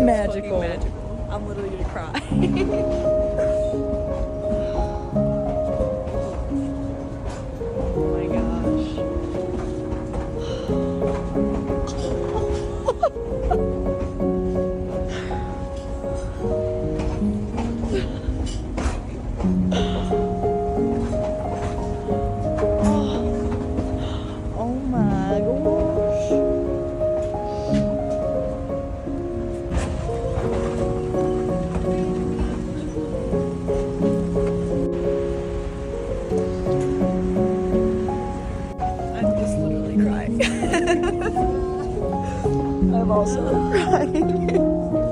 Magical. Magical. I'm literally gonna cry. Oh my gosh. Oh my gosh. I'm just literally crying. I'm also crying.